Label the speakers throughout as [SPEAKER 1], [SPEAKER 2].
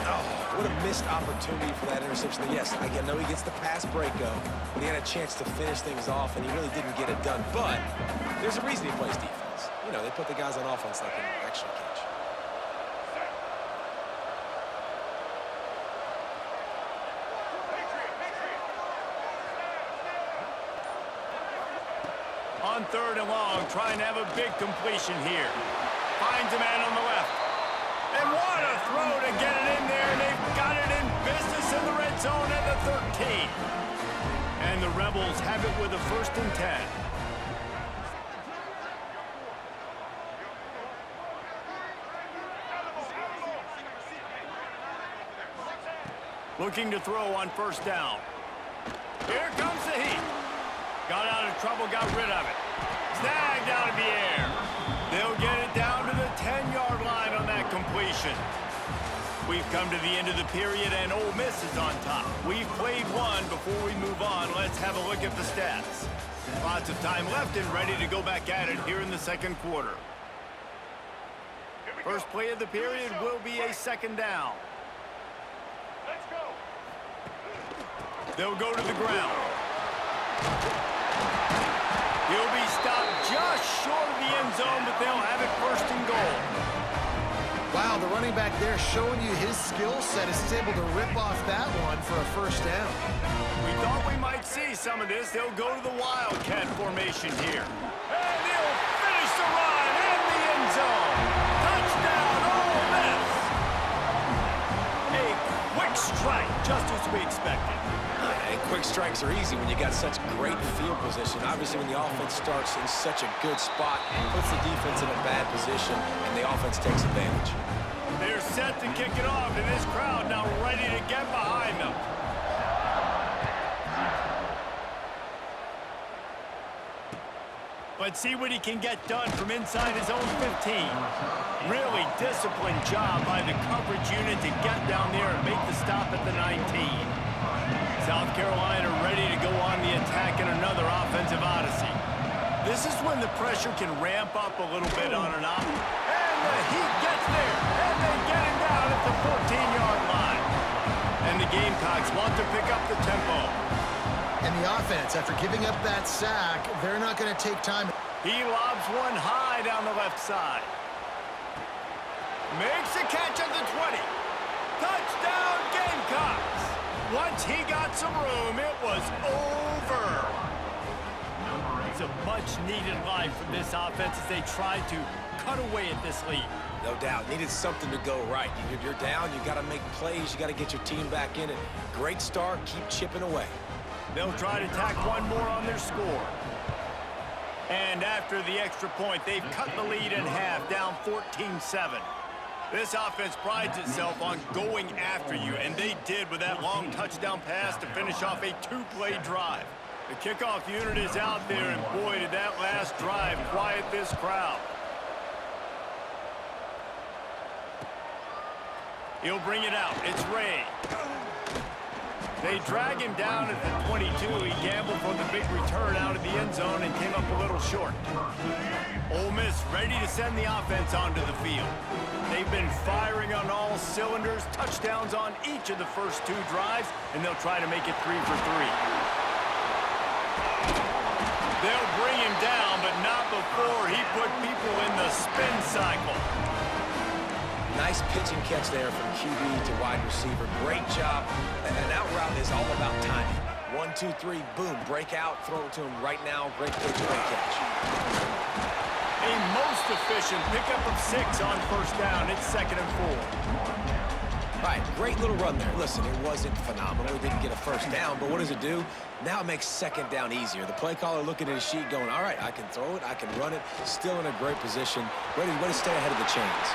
[SPEAKER 1] Oh, what a missed opportunity for that interception. Yes, I know he gets the pass breakup, but he had a chance to finish things off, and he really didn't get it done. But there's a reason he plays defense. You know, they put the guys on offense that can actually catch.
[SPEAKER 2] On 3rd and long, trying to have a big completion here. Finds a man on the left. And what a throw to get it in there. And they've got it in business in the red zone at the 13. And the Rebels have it with a 1st and 10. Looking to throw on 1st down. Here comes the heat. Got out of trouble, got rid of it. Snagged out of the air. They'll get it down to the 10-yard line on that completion. We've come to the end of the period, and Ole Miss is on top. We've played one. Before we move on, let's have a look at the stats. Lots of time left and ready to go back at it here in the 2nd quarter. First play of the period will be a 2nd down.
[SPEAKER 3] Let's go.
[SPEAKER 2] They'll go to the ground. He'll be stopped just short of the end zone, but they'll have it 1st and goal.
[SPEAKER 4] Wow, the running back there showing you his skill set is able to rip off that one for a 1st down.
[SPEAKER 2] We thought we might see some of this. They'll go to the Wildcat formation here. And he'll finish the run in the end zone. Touchdown, Ole Miss. A quick strike, just as we expected.
[SPEAKER 1] And quick strikes are easy when you got such great field position. Obviously, when the offense starts in such a good spot, puts the defense in a bad position, and the offense takes advantage.
[SPEAKER 2] They're set to kick it off, and this crowd now ready to get behind them. Let's see what he can get done from inside his own 15. Really disciplined job by the coverage unit to get down there and make the stop at the 19. South Carolina ready to go on the attack in another offensive odyssey. This is when the pressure can ramp up a little bit on an op. And the Heat gets there, and they get him down at the 14-yard line. And the Gamecocks want to pick up the tempo.
[SPEAKER 4] And the offense, after giving up that sack, they're not going to take time.
[SPEAKER 2] He lobs one high down the left side. Makes a catch at the 20. Touchdown, Gamecocks. Once he got some room, it was over. It's a much-needed line from this offense as they try to cut away at this lead.
[SPEAKER 1] No doubt. Needed something to go right. If you're down, you got to make plays. You got to get your team back in it. Great start. Keep chipping away.
[SPEAKER 2] They'll try to tack one more on their score. And after the extra point, they've cut the lead in half, down 14-7. This offense prides itself on going after you, and they did with that long touchdown pass to finish off a 2-play drive. The kickoff unit is out there, and boy, did that last drive quiet this crowd. He'll bring it out. It's Ray. They drag him down at the 22. He gambled for the big return out of the end zone and came up a little short. Ole Miss ready to send the offense onto the field. They've been firing on all cylinders, touchdowns on each of the first 2 drives, and they'll try to make it 3 for 3. They'll bring him down, but not before he put people in the spin cycle.
[SPEAKER 1] Nice pitch and catch there from QB to wide receiver. Great job. And that route is all about timing. 1, 2, 3, boom, break out, throw it to him right now. Great pitch, great catch.
[SPEAKER 2] A most efficient pickup of 6 on 1st down. It's 2nd and 4.
[SPEAKER 1] All right, great little run there. Listen, it wasn't phenomenal. He didn't get a 1st down, but what does it do? Now it makes 2nd down easier. The play caller looking at his sheet going, all right, I can throw it, I can run it. Still in a great position. Ready to stay ahead of the chains.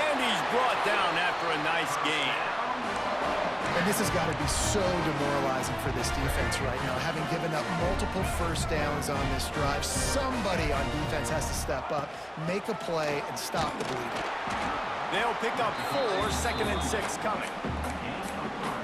[SPEAKER 2] And he's brought down after a nice gain.
[SPEAKER 4] And this has got to be so demoralizing for this defense right now. Having given up multiple 1st downs on this drive, somebody on defense has to step up, make a play, and stop the bleeding.
[SPEAKER 2] They'll pick up 4, 2nd and 6 coming.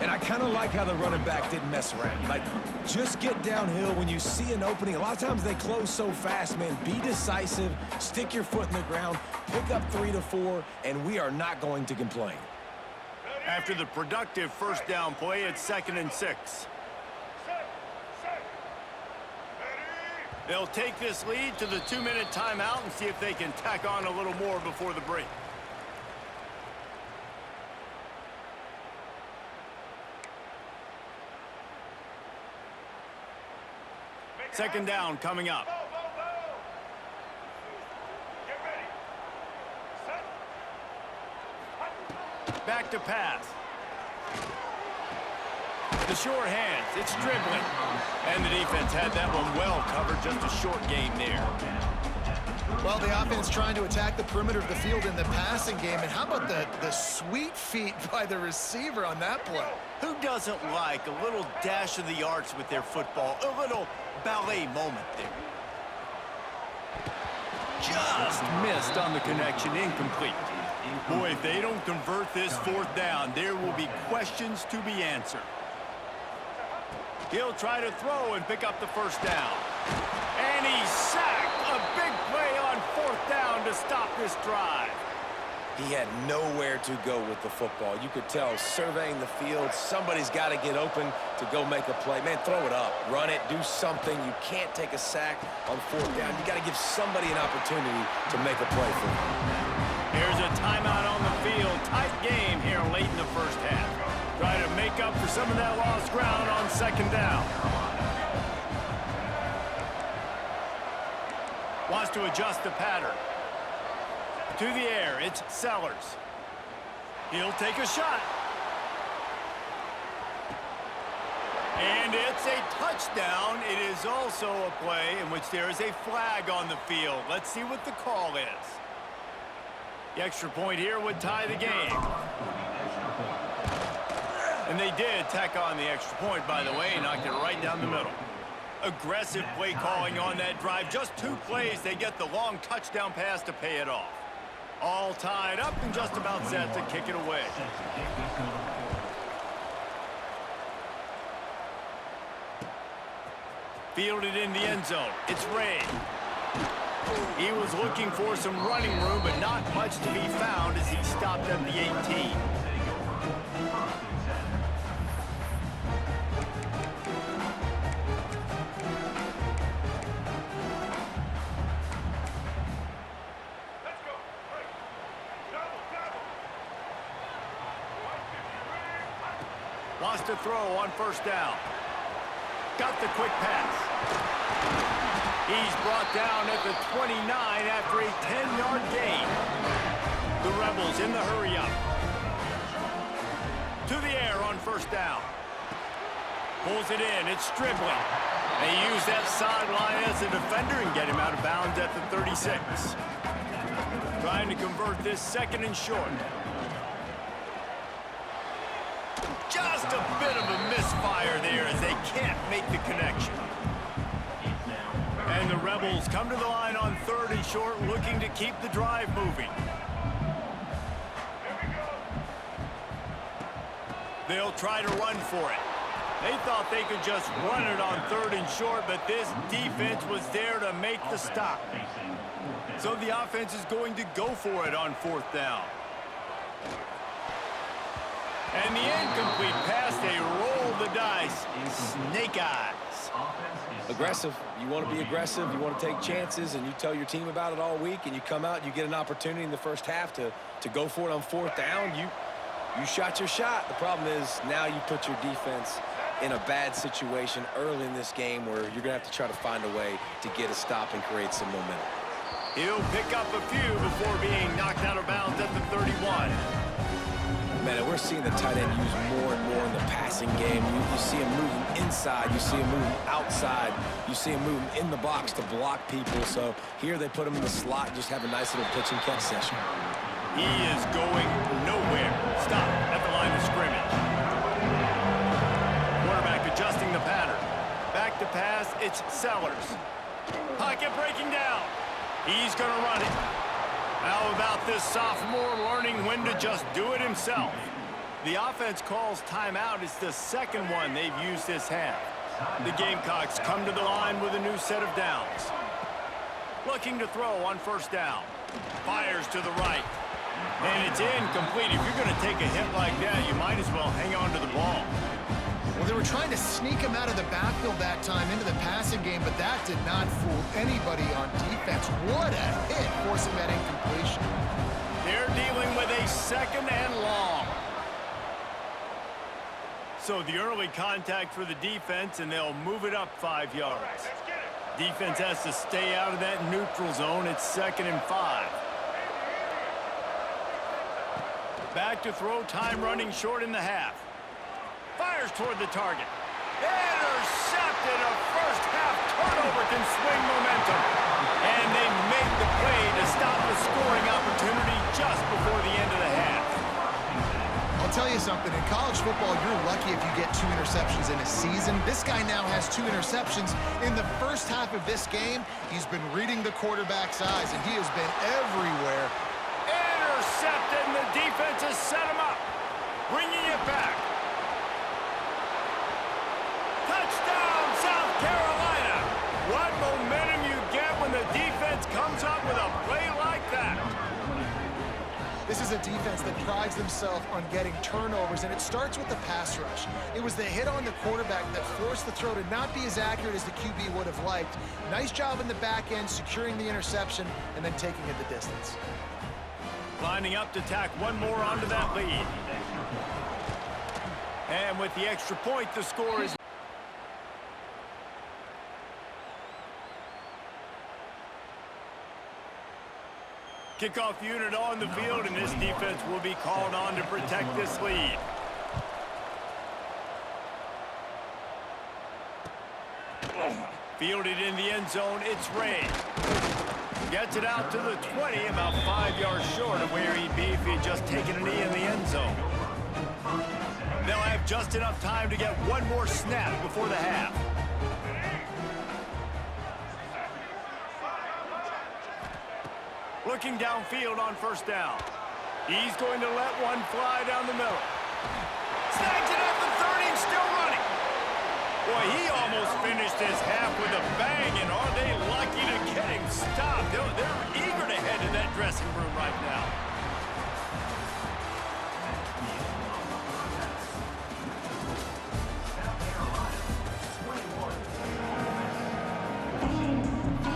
[SPEAKER 1] And I kind of like how the running back didn't mess around. Like, just get downhill when you see an opening. A lot of times they close so fast, man. Be decisive, stick your foot in the ground, pick up 3 to 4, and we are not going to complain.
[SPEAKER 2] After the productive first down play, it's 2nd and 6. They'll take this lead to the 2-minute timeout and see if they can tack on a little more before the break. Second down coming up.
[SPEAKER 3] Get ready. Set.
[SPEAKER 2] Back to pass. The short hands, it's dribbling. And the defense had that one well covered, just a short gain there.
[SPEAKER 4] Well, the offense trying to attack the perimeter of the field in the passing game. And how about the sweet feet by the receiver on that play?
[SPEAKER 2] Who doesn't like a little dash of the arts with their football? A little ballet moment there. Just missed on the connection, incomplete. Boy, if they don't convert this 4th down, there will be questions to be answered. He'll try to throw and pick up the first down. And he's sacked. A big play on 4th down to stop this drive.
[SPEAKER 1] He had nowhere to go with the football. You could tell, surveying the field, somebody's got to get open to go make a play. Man, throw it up, run it, do something. You can't take a sack on 4th down. You got to give somebody an opportunity to make a play for you.
[SPEAKER 2] Here's a timeout on the field. Tight game here late in the first half. Try to make up for some of that lost ground on 2nd down. Wants to adjust the pattern. To the air, it's Sellers. He'll take a shot. And it's a touchdown. It is also a play in which there is a flag on the field. Let's see what the call is. The extra point here would tie the game. And they did tack on the extra point, by the way, and knocked it right down the middle. Aggressive play calling on that drive. Just 2 plays, they get the long touchdown pass to pay it off. All tied up and just about set to kick it away. Fielded in the end zone. It's Ray. He was looking for some running room, but not much to be found as he stopped at the 18. Wants to throw on 1st down. Got the quick pass. He's brought down at the 29 after a 10-yard gain. The Rebels in the hurry up. To the air on 1st down. Pulls it in. It's dribbling. They use that sideline as a defender and get him out of bounds at the 36. Trying to convert this 2nd and short. Just a bit of a misfire there as they can't make the connection. And the Rebels come to the line on 3rd and short, looking to keep the drive moving. They'll try to run for it. They thought they could just run it on 3rd and short, but this defense was there to make the stop. So the offense is going to go for it on 4th down. And the incomplete pass, they roll the dice. Snake eyes.
[SPEAKER 1] Aggressive. You want to be aggressive. You want to take chances, and you tell your team about it all week, and you come out and you get an opportunity in the first half to go for it on 4th down. You shot your shot. The problem is now you put your defense in a bad situation early in this game where you're going to have to try to find a way to get a stop and create some momentum.
[SPEAKER 2] He'll pick up a few before being knocked out of bounds at the 31.
[SPEAKER 1] Man, we're seeing the tight end used more and more in the passing game. You see him moving inside. You see him moving outside. You see him moving in the box to block people. So here they put him in the slot, just have a nice little pitch and catch session.
[SPEAKER 2] He is going nowhere. Stop at the line of scrimmage. Quarterback adjusting the pattern. Back to pass, it's Sellers. Pocket breaking down. He's going to run it. How about this sophomore learning when to just do it himself? The offense calls timeout. It's the second one they've used this half. The Gamecocks come to the line with a new set of downs. Looking to throw on first down. Fires to the right. And it's incomplete. If you're going to take a hit like that, you might as well hang on to the ball.
[SPEAKER 4] Well, they were trying to sneak him out of the backfield that time into the passing game, but that did not fool anybody on defense. What a hit, forcing that incompletion.
[SPEAKER 2] They're dealing with a second and long. So the early contact for the defense, and they'll move it up 5 yards.
[SPEAKER 3] Let's get it.
[SPEAKER 2] Defense has to stay out of that neutral zone. It's 2nd and 5. Back to throw, time running short in the half. Fires toward the target. Intercepted. A first half turnover can swing momentum. And they make the play to stop the scoring opportunity just before the end of the half.
[SPEAKER 4] I'll tell you something, in college football, you're lucky if you get 2 interceptions in a season. This guy now has 2 interceptions. In the first half of this game, he's been reading the quarterback's eyes, and he has been everywhere.
[SPEAKER 2] Intercepted, and the defense has set him up. Bringing it back. Touchdown, South Carolina. What momentum you get when the defense comes up with a play like that.
[SPEAKER 4] This is a defense that prides themselves on getting turnovers, and it starts with the pass rush. It was the hit on the quarterback that forced the throw to not be as accurate as the QB would have liked. Nice job in the back end, securing the interception, and then taking it the distance.
[SPEAKER 2] Lining up to tack one more onto that lead. And with the extra point, the score is... Kickoff unit on the field, and this defense will be called on to protect this lead. Fielded in the end zone, it's Ray. Gets it out to the 20, about 5 yards short of where he'd be if he had just taken a knee in the end zone. They'll have just enough time to get one more snap before the half. Looking downfield on first down. He's going to let one fly down the middle. Snags it at the 30 and still running. Boy, he almost finished his half with a bang, and are they lucky to get him stopped? They're eager to head to that dressing room right now.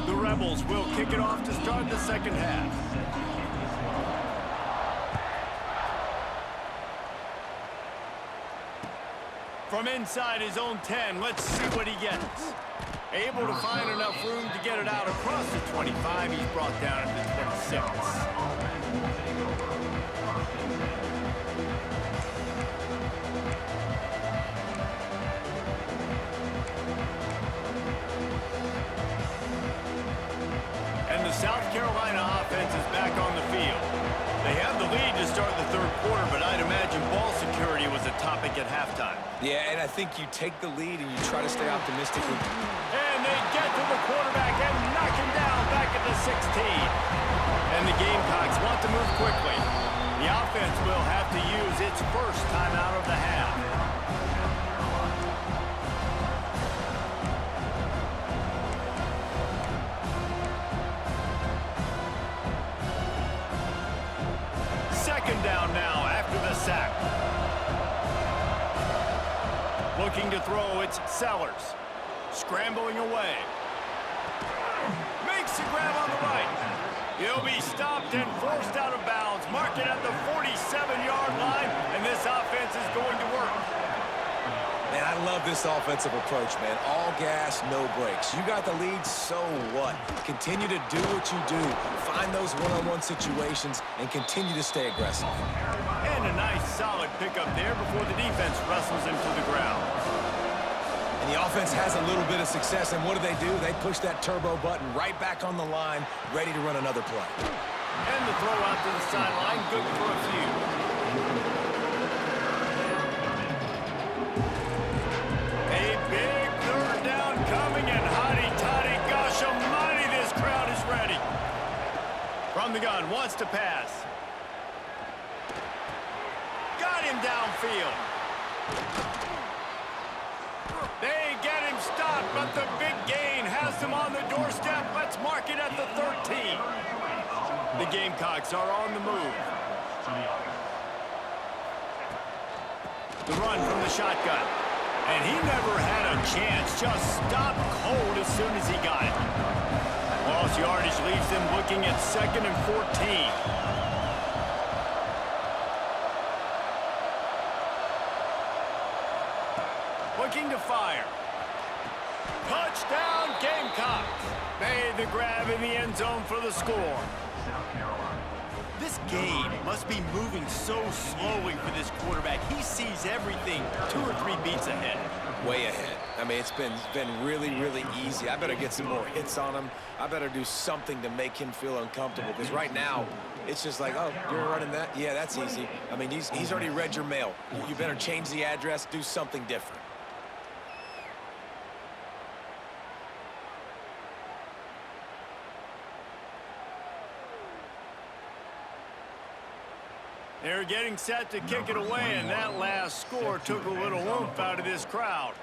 [SPEAKER 2] The Rebels will kick it off to start the second half. From inside his own 10, let's see what he gets. Able to find enough room to get it out across the 25. He's brought down to the 26. And the South Carolina offense is back on the field. They have the lead to start the third quarter, but I'd imagine ball security was a topic at halftime.
[SPEAKER 1] Yeah, and I think you take the lead and you try to stay optimistic.
[SPEAKER 2] And they get to the quarterback and knock him down back at the 16. And the Gamecocks want to move quickly. The offense will have to use its first timeout of the half. Second down now after the sack. Looking to throw, it's Sellers. Scrambling away. Makes a grab on the right. He'll be stopped and forced out of bounds. Mark it at the 47-yard line, and this offense is going to work.
[SPEAKER 1] Man, I love this offensive approach, man. All gas, no brakes. You got the lead, so what? Continue to do what you do. Find those one-on-one situations and continue to stay aggressive.
[SPEAKER 2] And a nice, solid pickup there before the defense wrestles him to the ground.
[SPEAKER 1] And the offense has a little bit of success, and what do? They push that turbo button right back on the line, ready to run another play.
[SPEAKER 2] And the throw out to the sideline, good for a few. A big third down coming, and hotty-toddy, gosh almighty, this crowd is ready. From the gun, wants to pass. got him downfield. They get him stopped, but the big gain has them on the doorstep. Let's mark it at the 13. The Gamecocks are on the move. The run from the shotgun. And he never had a chance. Just stopped cold as soon as he got it. Lost yardage leaves them looking at 2nd and 14. Looking to fire. Touchdown, Gamecocks. Made the grab in the end zone for the score. This game must be moving so slowly for this quarterback. He sees everything 2 or 3 beats ahead.
[SPEAKER 1] Way ahead. I mean, it's been really, really easy. I better get some more hits on him. I better do something to make him feel uncomfortable, because right now, it's just like, oh, you're running that? Yeah, that's easy. I mean, he's already read your mail. You better change the address, do something different.
[SPEAKER 2] They're getting set to kick it away, and that last score took a little oomph out of this crowd.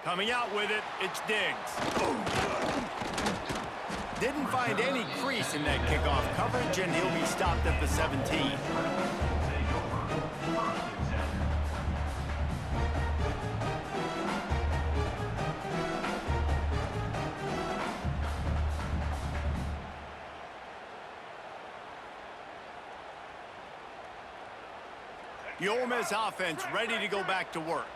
[SPEAKER 2] Coming out with it, it's Diggs. Didn't find any crease in that kickoff coverage, and he'll be stopped at the 17. The Ole Miss offense ready to go back to work.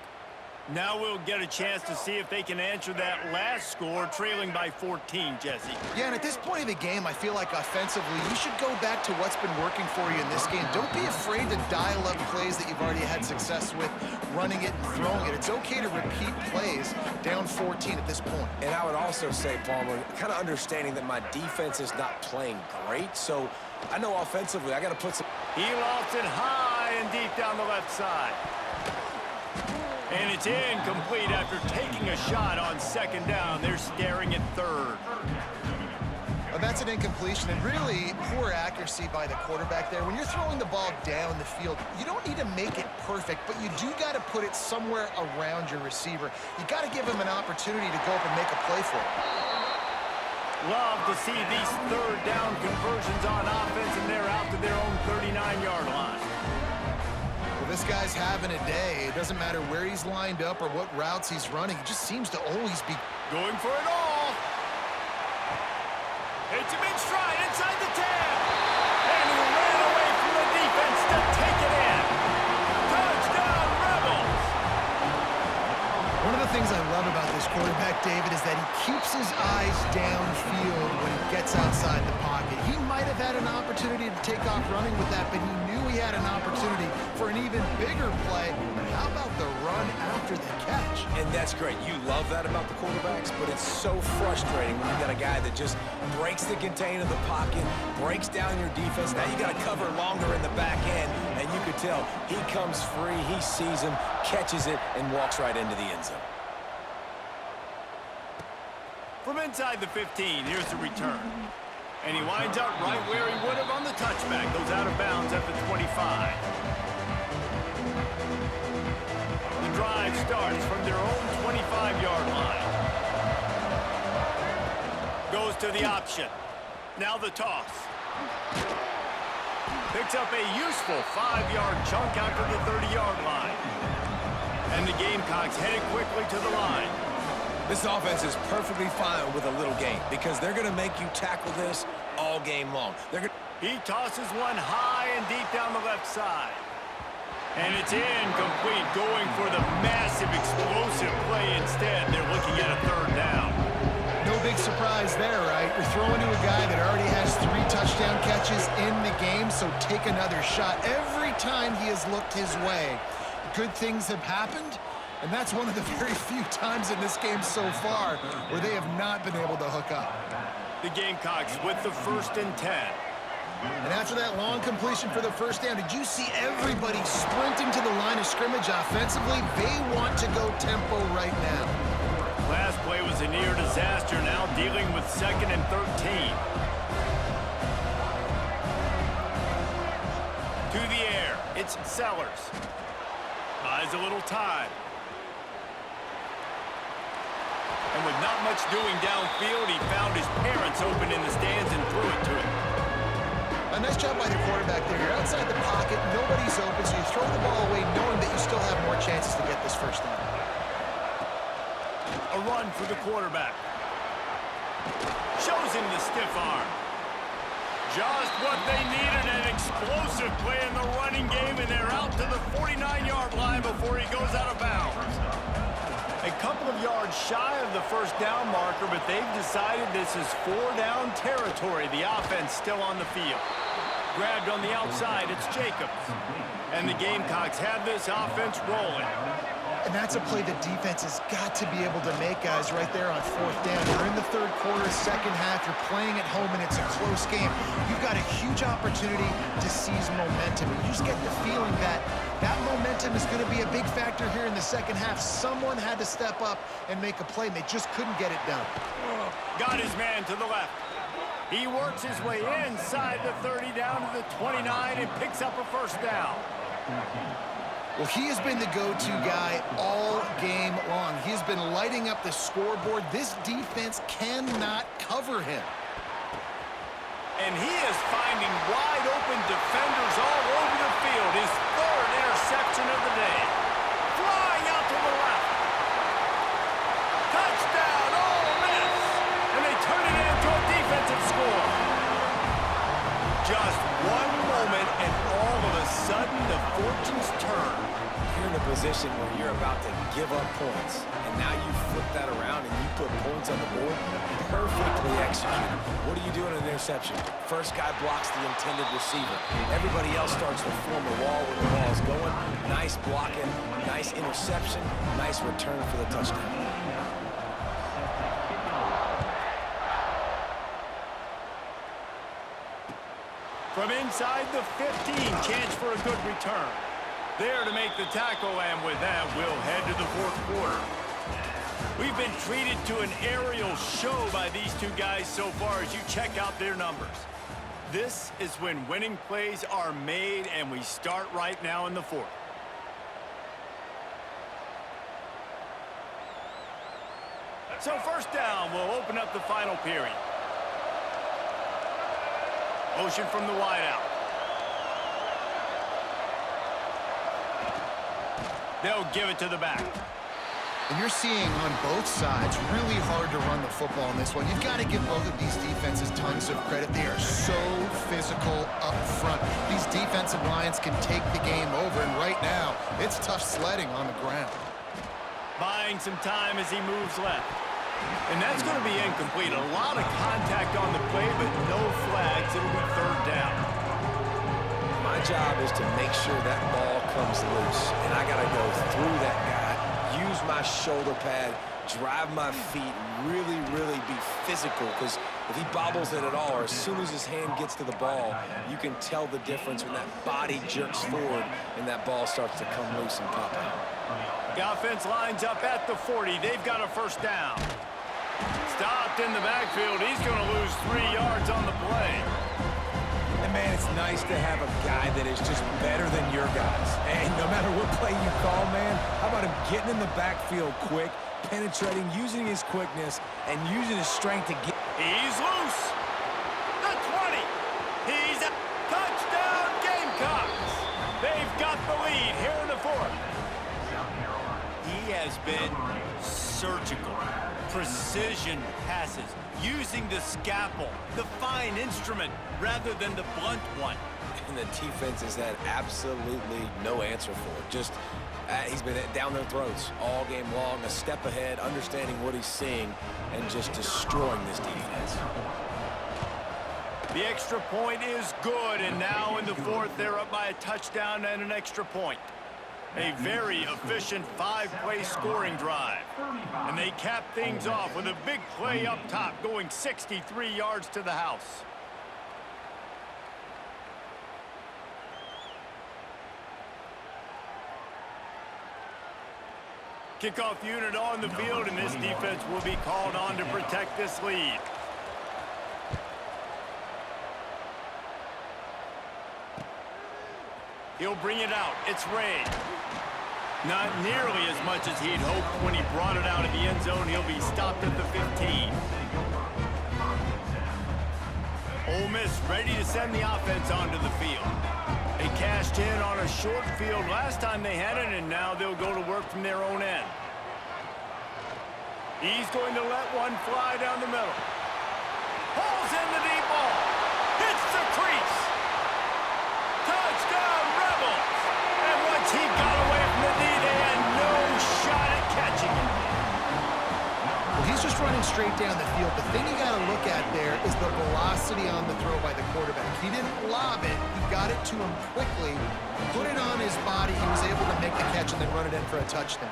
[SPEAKER 2] Now we'll get a chance to see if they can answer that last score, trailing by 14, Jesse.
[SPEAKER 4] Yeah, and at this point of the game, I feel like offensively, you should go back to what's been working for you in this game. Don't be afraid to dial up plays that you've already had success with, running it and throwing it. It's okay to repeat plays down 14 at this point.
[SPEAKER 1] And I would also say, Palmer, kind of understanding that my defense is not playing great, so I know offensively I got to put some...
[SPEAKER 2] He lofts it high and deep down the left side. And it's incomplete after taking a shot on 2nd down. They're staring at 3rd.
[SPEAKER 4] Well, that's an incompletion, and really poor accuracy by the quarterback there. When you're throwing the ball down the field, you don't need to make it perfect, but you do got to put it somewhere around your receiver. You got to give him an opportunity to go up and make a play for it.
[SPEAKER 2] Love to see these 3rd down conversions on offense, and they're out to their own 39-yard line.
[SPEAKER 4] Well, this guy's having a day. It doesn't matter where he's lined up or what routes he's running. He just seems to always be
[SPEAKER 2] going for it all. Hits him in stride inside the 10. And he ran away from the defense to take it in. Touchdown, Rebels.
[SPEAKER 4] One of the things I love about this quarterback, David, is that he keeps his eyes downfield when he gets outside the pocket. He might have had an opportunity to take off running with that, but he knew he had an opportunity for an even bigger play. But how about the run after the catch?
[SPEAKER 1] And that's great. You love that about the quarterbacks, but it's so frustrating when you got a guy that just breaks the contain of the pocket, breaks down your defense. Now you got to cover longer in the back end, and you could tell he comes free, he sees him, catches it, and walks right into the end zone.
[SPEAKER 2] From inside the 15, here's the return. And he winds up right where he would have on the touchback. Goes out of bounds at the 25. The drive starts from their own 25-yard line. Goes to the option. Now the toss. Picks up a useful 5-yard chunk after the 30-yard line. And the Gamecocks headed quickly to the line.
[SPEAKER 1] This offense is perfectly fine with a little game because they're going to make you tackle this all game long.
[SPEAKER 2] He tosses one high and deep down the left side. And it's incomplete, going for the massive explosive play instead. They're looking at a 3rd down.
[SPEAKER 4] No big surprise there, right? You're throwing to a guy that already has 3 touchdown catches in the game, so take another shot. Every time he has looked his way, good things have happened. And that's one of the very few times in this game so far where they have not been able to hook up.
[SPEAKER 2] The Gamecocks with the 1st and 10.
[SPEAKER 4] And after that long completion for the 1st down, did you see everybody sprinting to the line of scrimmage offensively? They want to go tempo right now.
[SPEAKER 2] Last play was was a near disaster, now dealing with 2nd and 13. To the air, it's Sellers. Buys a little time. And with not much doing downfield, he found his parents open in the stands and threw it to him.
[SPEAKER 4] A nice job by the quarterback there. You're outside the pocket, nobody's open, so you throw the ball away knowing that you still have more chances to get this first down.
[SPEAKER 2] A run for the quarterback. Shows him the stiff arm. Just what they needed, an explosive play in the running game, and they're out to the 49-yard line before he goes out of bounds. A couple of yards shy of the first down marker, but they've decided this is 4-down territory. The offense still on the field. Grabbed on the outside, it's Jacobs. And the Gamecocks have this offense rolling.
[SPEAKER 4] And that's a play the defense has got to be able to make, guys, right there on 4th down. You're in the 3rd quarter, 2nd half. You're playing at home, and it's a close game. You've got a huge opportunity to seize momentum. And you just get the feeling that that momentum is going to be a big factor here in the 2nd half. Someone had to step up and make a play, and they just couldn't get it done.
[SPEAKER 2] Got his man to the left. He works his way inside the 30 down to the 29 and picks up a first down.
[SPEAKER 4] Well, he has been the go-to guy all game long. He's been lighting up the scoreboard. This defense cannot cover him.
[SPEAKER 2] And he is finding wide-open defenders all over the field. His 3rd interception of the day. Flying out to the left. Touchdown, Ole Miss! And they turn it into a defensive score. Just one moment, and all of a sudden, the fortunes turn.
[SPEAKER 1] You're in a position where you're about to give up points, and now you flip that around and you put points on the board. Perfectly executed. What do you do in an interception? First guy blocks the intended receiver. Everybody else starts to form a wall where the ball is going. Nice blocking, nice interception, nice return for the touchdown.
[SPEAKER 2] From inside the 15, chance for a good return. There to make the tackle, and with that, we'll head to the 4th quarter. We've been treated to an aerial show by these two guys so far as you check out their numbers. This is when winning plays are made, and we start right now in the 4th. So first down, we'll open up the final period. Motion from the wideout. They'll give it to the back.
[SPEAKER 4] And you're seeing on both sides really hard to run the football in this one. You've got to give both of these defenses tons of credit. They are so physical up front. These defensive lines can take the game over, and right now, it's tough sledding on the ground.
[SPEAKER 2] Buying some time as he moves left. And that's going to be incomplete. A lot of contact on the play, but no flags. It'll be 3rd down.
[SPEAKER 1] My job is to make sure that ball comes loose, and I got to go through that guy, use my shoulder pad, drive my feet, really, really be physical, because if he bobbles it at all, or as soon as his hand gets to the ball, you can tell the difference when that body jerks forward and that ball starts to come loose and pop out.
[SPEAKER 2] The offense lines up at the 40. They've got a first down. Stopped in the backfield. He's going to lose 3 yards on the play.
[SPEAKER 1] And, man, it's nice to have a guy that is just better than your guys. And no matter what play you call, man, how about him getting in the backfield quick, penetrating, using his quickness, and using his strength to get...
[SPEAKER 2] He's loose. The 20. He's a touchdown, Gamecocks. They've got the lead here in the 4th. He has been surgical. Precision passes, using the scalpel, the fine instrument, rather than the blunt one.
[SPEAKER 1] And the defense has had absolutely no answer for it. Just, he's been down their throats all game long, a step ahead, understanding what he's seeing, and just destroying this defense.
[SPEAKER 2] The extra point is good, and now in the 4th, they're up by a touchdown and an extra point. A very efficient 5-play scoring drive. And they cap things off with a big play up top, going 63 yards to the house. Kickoff unit on the field, and this defense will be called on to protect this lead. He'll bring it out. It's Ray. Not nearly as much as he'd hoped when he brought it out of the end zone. He'll be stopped at the 15. Ole Miss ready to send the offense onto the field. They cashed in on a short field last time they had it, and now they'll go to work from their own end. He's going to let one fly down the middle. Pulls in the deep ball. Hits the crease. Touchdown, Rebels! And once he got away from the knee, they had no shot at catching it.
[SPEAKER 4] Well, he's just running straight down the field. The thing you got to look at there is the velocity on the throw by the quarterback. He didn't lob it. He got it to him quickly, put it on his body. He was able to make the catch and then run it in for a touchdown.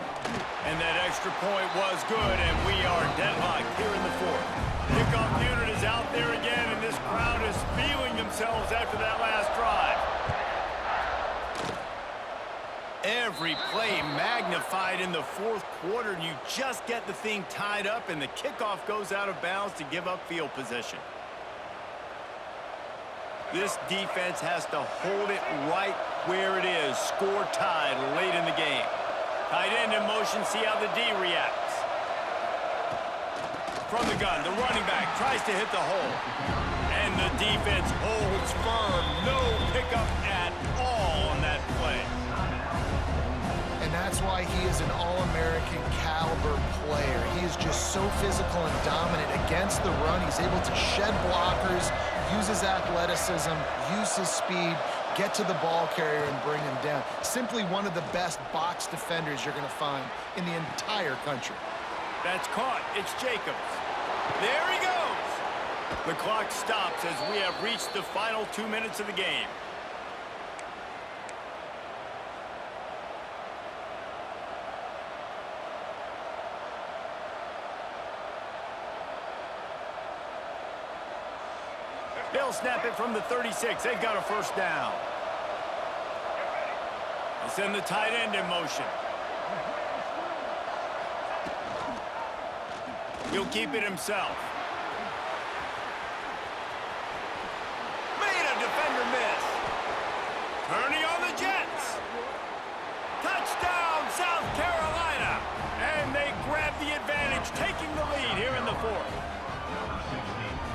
[SPEAKER 2] And that extra point was good, and we are deadlocked here in the fourth. Kickoff unit is out there again, and this crowd is feeling themselves after that last drive. Every play magnified in the fourth quarter, and you just get the thing tied up, and the kickoff goes out of bounds to give up field position. This defense has to hold it right where it is. Score tied late in the game. Tight end in motion, see how the D reacts. From the gun, the running back tries to hit the hole. And the defense holds firm. No pickup at all on that play.
[SPEAKER 4] And that's why he is an All-American caliber player. He is just so physical and dominant against the run. He's able to shed blockers, use his athleticism, use his speed, get to the ball carrier and bring him down. Simply one of the best box defenders you're going to find in the entire country.
[SPEAKER 2] That's caught. It's Jacobs. There he goes. The clock stops as we have reached the final 2 minutes of the game. They'll snap it from the 36. They've got a first down. They'll send the tight end in motion. He'll keep it himself. Made a defender miss. Turning on the Jets. Touchdown, South Carolina. And they grab the advantage, taking the lead here in the fourth.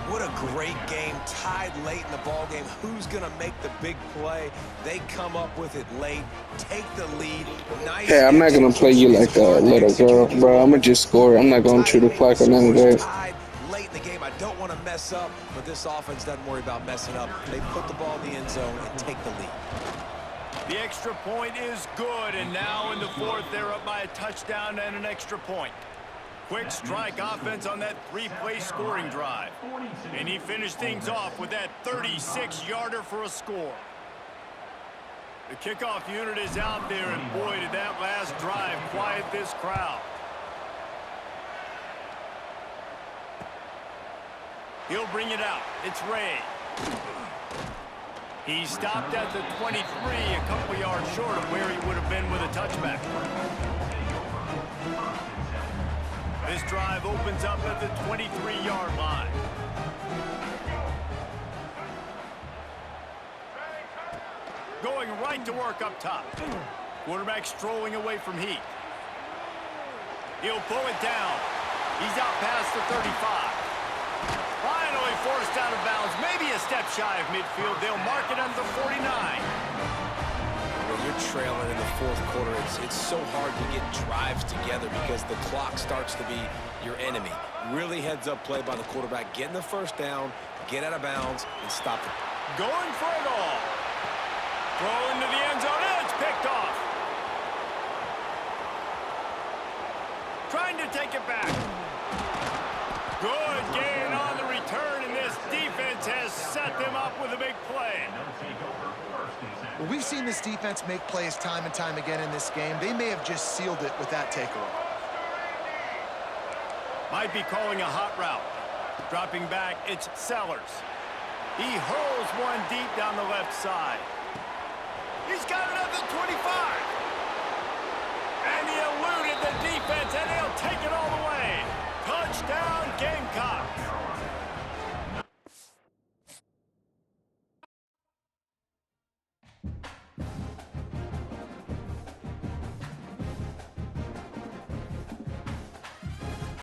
[SPEAKER 1] What a great game, tied late in the ball game. Who's going to make the big play? They come up with it late, take the lead. Nice.
[SPEAKER 5] Hey, I'm not going to play you like a little girl, bro. I'm going to just score. I'm not going to chew the clock or none of that.
[SPEAKER 1] Tied late in the game. I don't want to mess up, but this offense doesn't worry about messing up. They put the ball in the end zone and take the lead.
[SPEAKER 2] The extra point is good, and now in the fourth, they're up by a touchdown and an extra point. Quick strike offense on that three-play scoring drive. And he finished things off with that 36-yarder for a score. The kickoff unit is out there, and boy, did that last drive quiet this crowd. He'll bring it out. It's Ray. He stopped at the 23, a couple yards short of where he would have been with a touchback. This drive opens up at the 23-yard line. Going right to work up top. Quarterback strolling away from heat. He'll pull it down. He's out past the 35. Finally forced out of bounds. Maybe a step shy of midfield. They'll mark it at the 49.
[SPEAKER 1] When you're trailing in the fourth quarter, it's so hard to get drives together because the clock starts to be your enemy. Really heads-up play by the quarterback. Getting the first down, get out of bounds, and stop it.
[SPEAKER 2] Going for it all. Throw into the end zone, and it's picked off. Trying to take it back. Good gain on the return, and this defense has set them up with a big play.
[SPEAKER 4] Well, we've seen this defense make plays time and time again in this game. They may have just sealed it with that takeaway.
[SPEAKER 2] Might be calling a hot route. Dropping back, it's Sellers. He hurls one deep down the left side. He's got it at the 25. And he eluded the defense, and he'll take it all the way.